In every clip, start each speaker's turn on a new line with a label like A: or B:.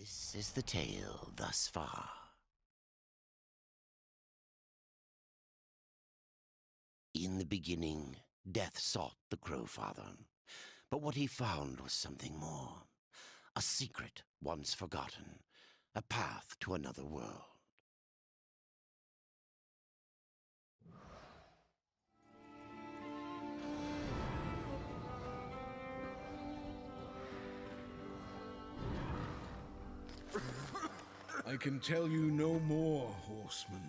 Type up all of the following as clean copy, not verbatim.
A: This is the tale thus far. In the beginning, death sought the Crowfather, but what he found was something more. A secret once forgotten, a path to another world.
B: I can tell you no more, horseman.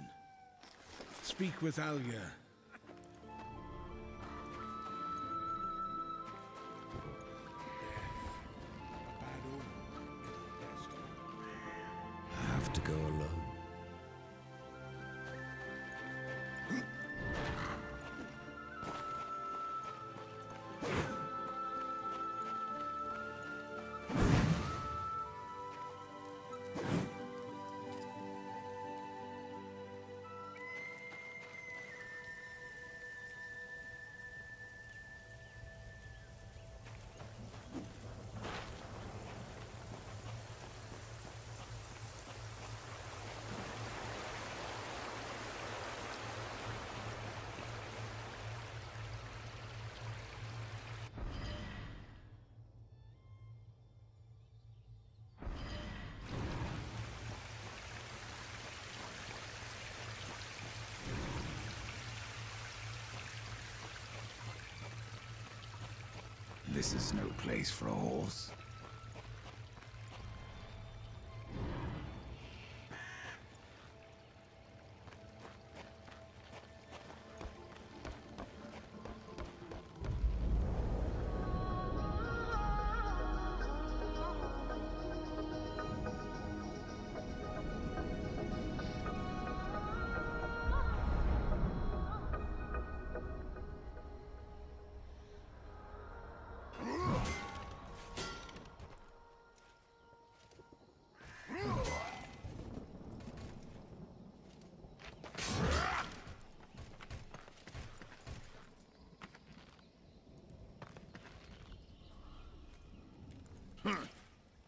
B: Speak with Alia.
C: I have to go alone. This is no place for a horse.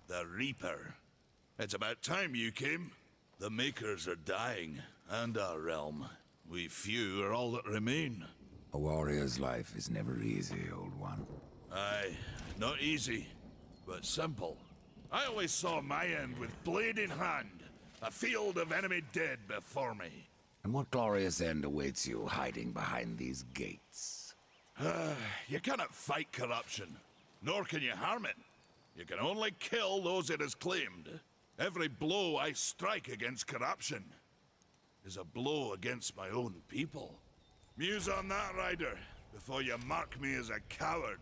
D: The Reaper. It's about time you came. The Makers are dying, and our realm. We few are all that remain.
C: A warrior's life is never easy, old one.
D: Aye, not easy, but simple. I always saw my end with blade in hand, a field of enemy dead before me.
C: And what glorious end awaits you hiding behind these gates?
D: You cannot fight corruption, nor can you harm it. You can only kill those it has claimed. Every blow I strike against corruption is a blow against my own people. Muse on that, Rider, before you mark me as a coward.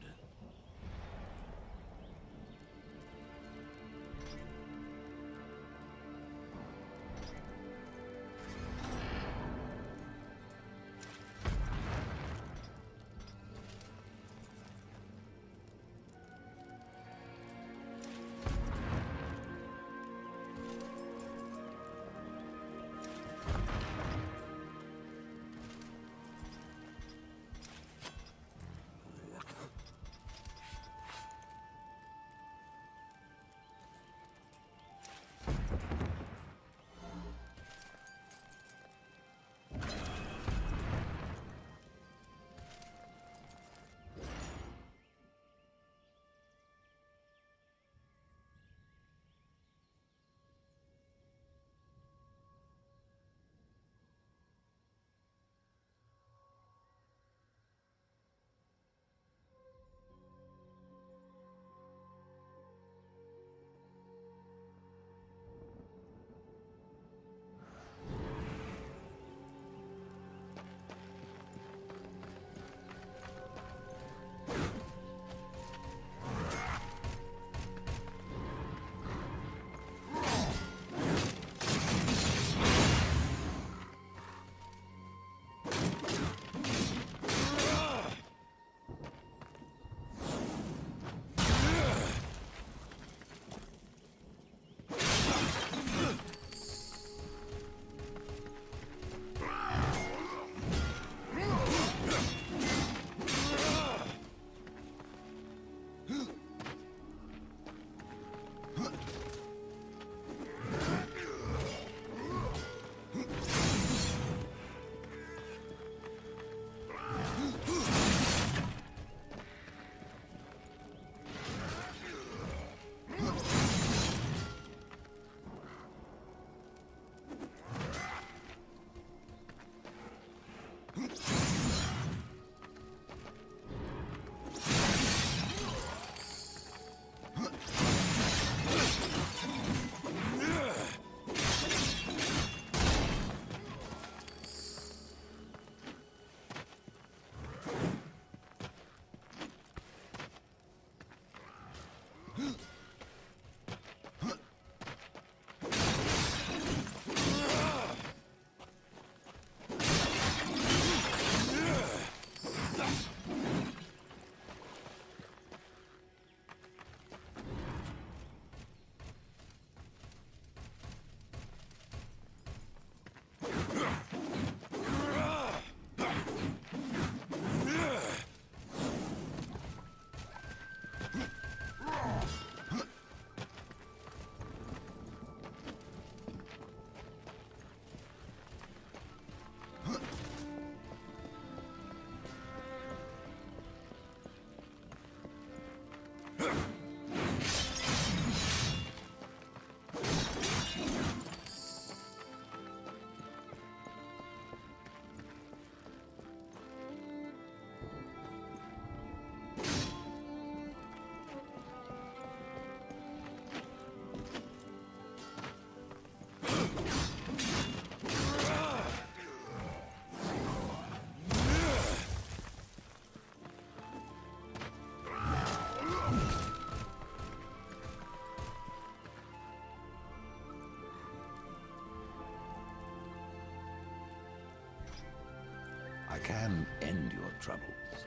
C: I can end your troubles,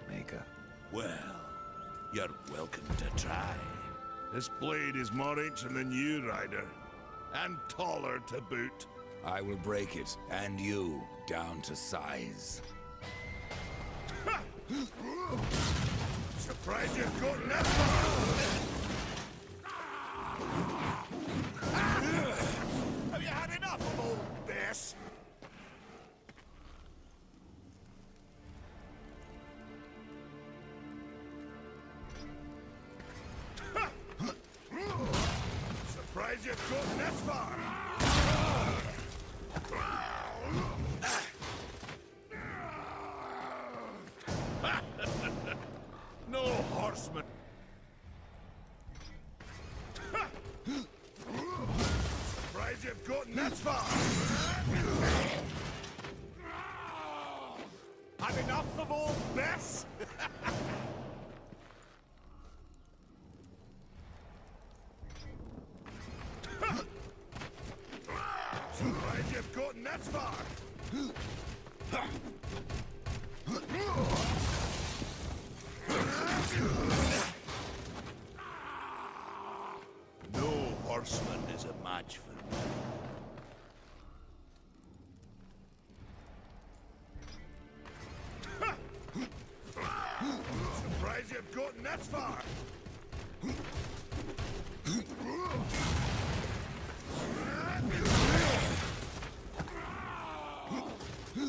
C: Maker.
D: Well, you're welcome to try. This blade is more ancient than you, Ryder. And taller to boot.
C: I will break it, and you, down to size.
D: Surprised you've gotten that far! Have you had enough of old Bess? Surprised you've gotten this far! No horseman. Surprised you've gotten this far. Had enough of old Bess? Surprised you've gotten this far. No horseman is a match for me. Surprised you've gotten this far.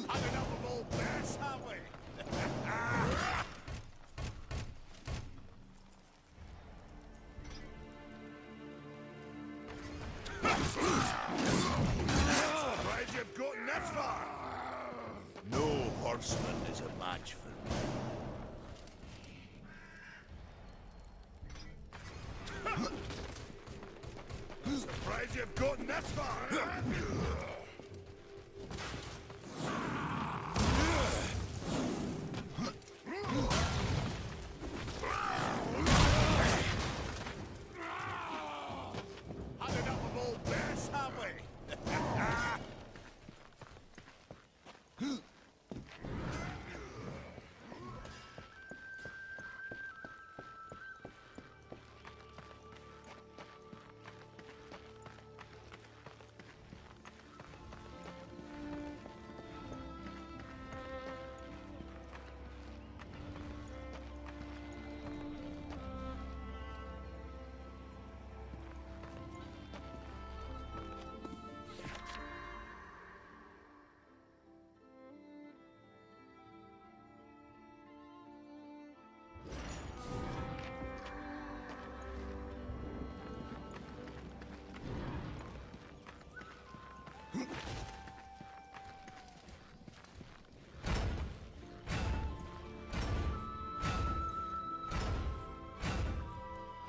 D: Had enough of old Bess, have we? Surprised you've gotten this far. No horseman is a match for me. Surprised you've gotten this far. Had enough of old Bess, have we?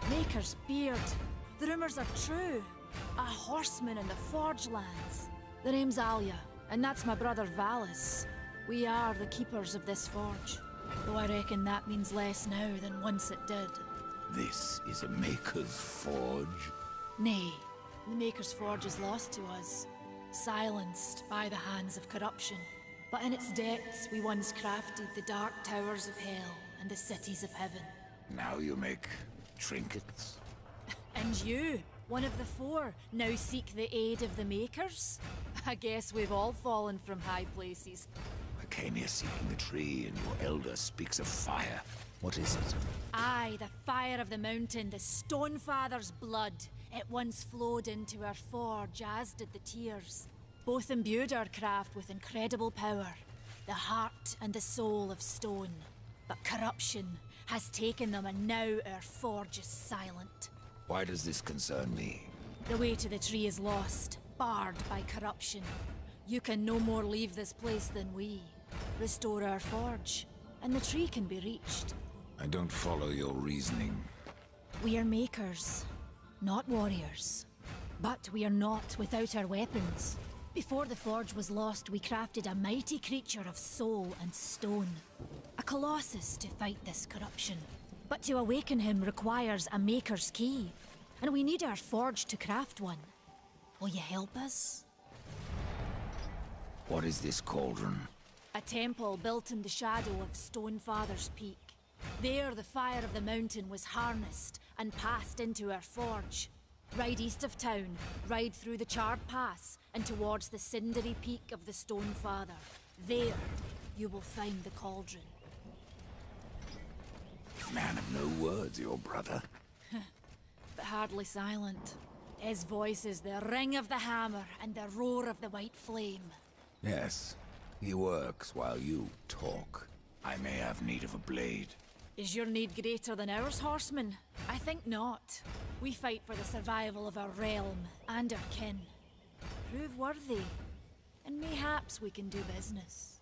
E: Maker's beard. The rumors are true. A horseman in the Forge lands. The name's Alia, and that's my brother Valis. We are the keepers of this forge. Though I reckon that means less now than once it did.
C: This is a Maker's forge.
E: Nay, the Maker's Forge is lost to us. Silenced by the hands of corruption. But in its depths we once crafted the dark towers of hell and the cities of heaven.
C: Now you make trinkets?
E: And you, one of the four, now seek the aid of the Makers? I guess we've all fallen from high places.
C: I came here seeking the tree, and your elder speaks of fire. What is it?
E: Aye, the fire of the mountain, the Stonefather's blood. It once flowed into our forge, as did the tears. Both imbued our craft with incredible power, the heart and the soul of stone. But corruption has taken them, and now our forge is silent.
C: Why does this concern me?
E: The way to the tree is lost, barred by corruption. You can no more leave this place than we. Restore our forge, and the tree can be reached.
C: I don't follow your reasoning.
E: We are makers, not warriors. But we are not without our weapons. Before the forge was lost, we crafted a mighty creature of soul and stone. A colossus to fight this corruption. But to awaken him requires a maker's key. And we need our forge to craft one. Will you help us?
C: What is this cauldron?
E: A temple built in the shadow of Stonefather's Peak. There, the fire of the mountain was harnessed and passed into our forge. Ride east of town, ride through the charred pass, and towards the cindery peak of the Stonefather. There, you will find the cauldron.
C: Man of no words, your brother.
E: But hardly silent. His voice is the ring of the hammer and the roar of the white flame.
C: Yes, he works while you talk. I may have need of a blade.
E: Is your need greater than ours, horseman? I think not. We fight for the survival of our realm and our kin. Prove worthy, and mayhaps we can do business.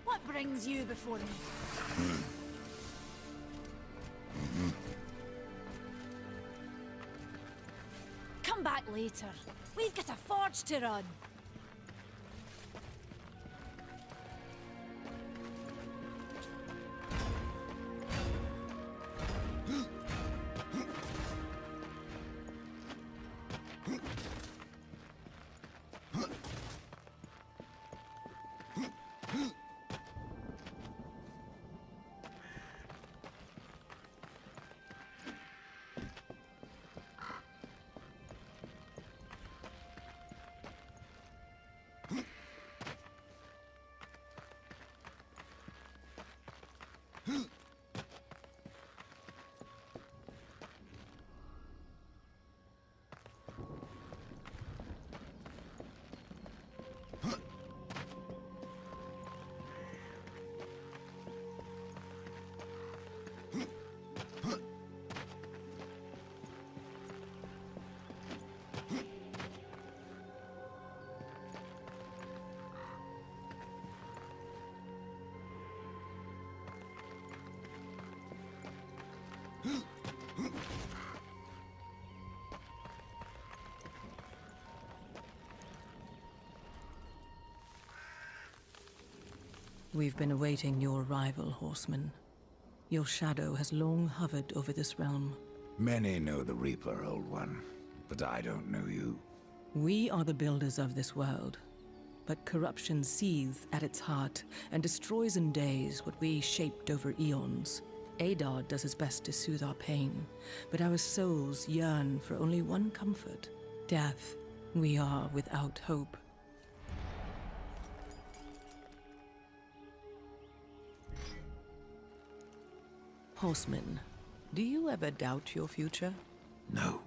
E: What brings you before me? Come back later. We've got a forge to run.
F: We've been awaiting your arrival, horseman. Your shadow has long hovered over this realm.
C: Many know the Reaper, old one, but I don't know you.
F: We are the builders of this world, but corruption seethes at its heart and destroys in days what we shaped over eons. Adar does his best to soothe our pain, but our souls yearn for only one comfort: death. We are without hope. Horseman, do you ever doubt your future?
C: No.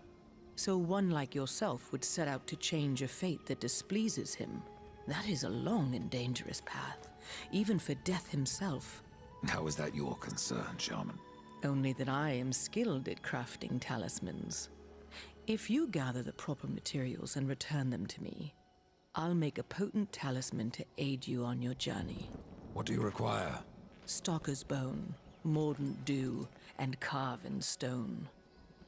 F: So one like yourself would set out to change a fate that displeases him. That is a long and dangerous path, even for death himself.
C: How is that your concern, Shaman?
F: Only that I am skilled at crafting talismans. If you gather the proper materials and return them to me, I'll make a potent talisman to aid you on your journey.
C: What do you require?
F: Stalker's bone, mordant dew, and carven stone.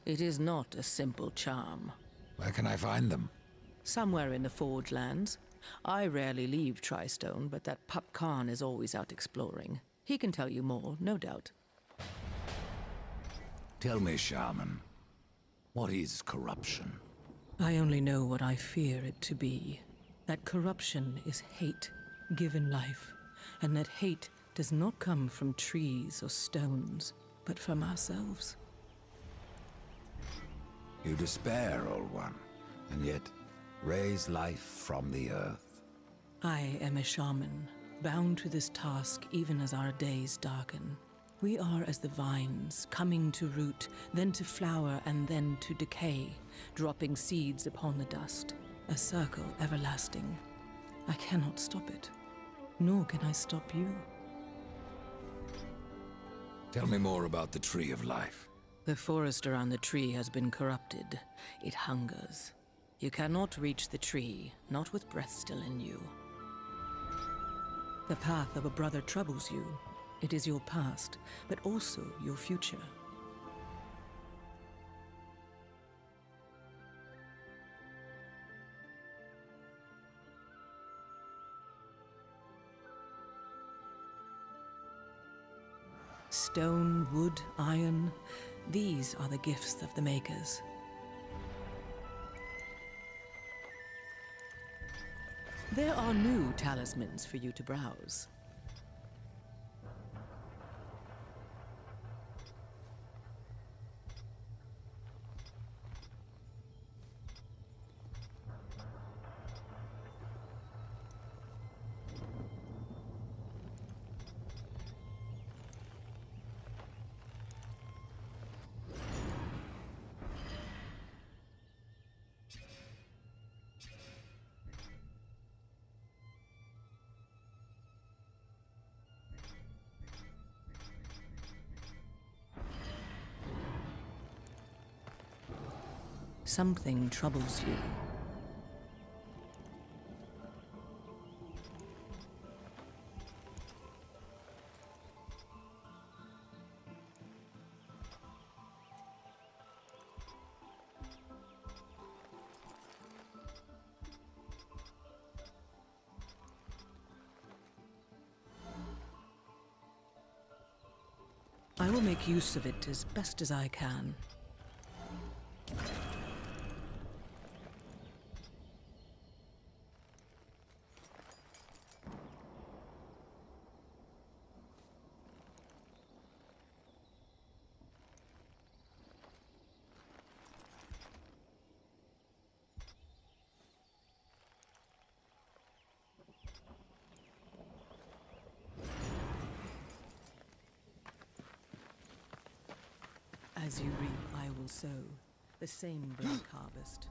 F: It is not a simple charm.
C: Where can I find them?
F: Somewhere in the Forge Lands. I rarely leave Tristone, but that pup Khan is always out exploring. He can tell you more, no doubt.
C: Tell me, Shaman, what is corruption?
F: I only know what I fear it to be. That corruption is hate given life, and that hate does not come from trees or stones, but from ourselves.
C: You despair, old one, and yet raise life from the earth.
F: I am a shaman, bound to this task even as our days darken. We are as the vines, coming to root, then to flower, and then to decay, dropping seeds upon the dust. A circle everlasting. I cannot stop it, nor can I stop you.
C: Tell me more about the Tree of Life.
F: The forest around the tree has been corrupted. It hungers. You cannot reach the tree, not with breath still in you. The path of a brother troubles you. It is your past, but also your future. Stone, wood, iron, these are the gifts of the makers. There are new talismans for you to browse. Something troubles you. I will make use of it as best as I can. As you reap, I will sow, the same black harvest.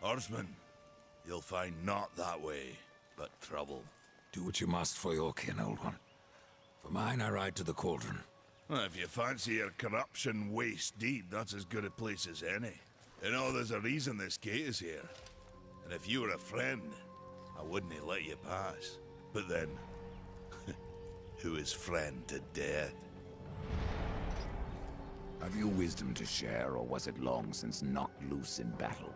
D: Horseman, you'll find naught that way, but trouble.
C: Do what you must for your kin, old one. For mine, I ride to the cauldron.
D: Well, if you fancy your corruption waste deed, that's as good a place as any. You know, there's a reason this gate is here. And if you were a friend, I wouldn't let you pass. But then, who is friend to death?
C: Have you wisdom to share, or was it long since knocked loose in battle?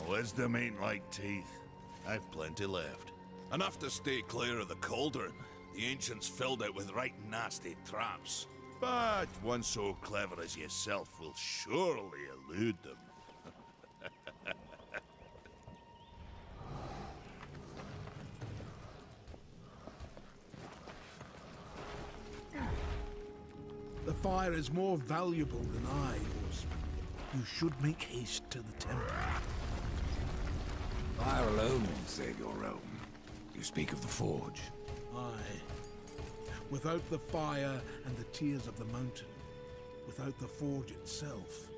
D: Wisdom ain't like teeth. I've plenty left. Enough to stay clear of the cauldron. The ancients filled it with right nasty traps. But one so clever as yourself will surely elude them.
B: The fire is more valuable than I, horseman. You should make haste to the temple.
C: Fire alone won't save your realm. You speak of the forge.
B: Aye. Without the fire and the tears of the mountain, without the forge itself,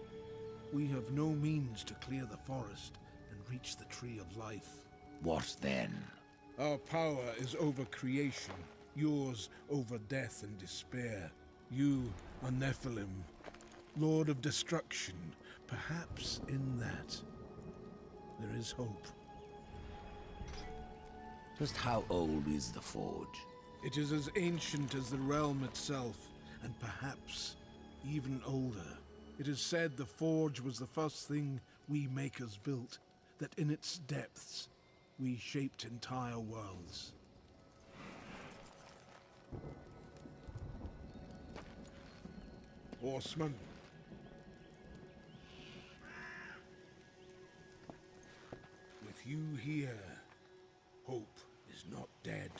B: we have no means to clear the forest and reach the tree of life.
C: What then?
B: Our power is over creation, yours over death and despair. You are Nephilim, Lord of Destruction. Perhaps in that, there is hope.
C: Just how old is the forge?
B: It is as ancient as the realm itself, and perhaps even older. It is said the forge was the first thing we makers built, that in its depths we shaped entire worlds. Horseman. With you here, hope is not dead.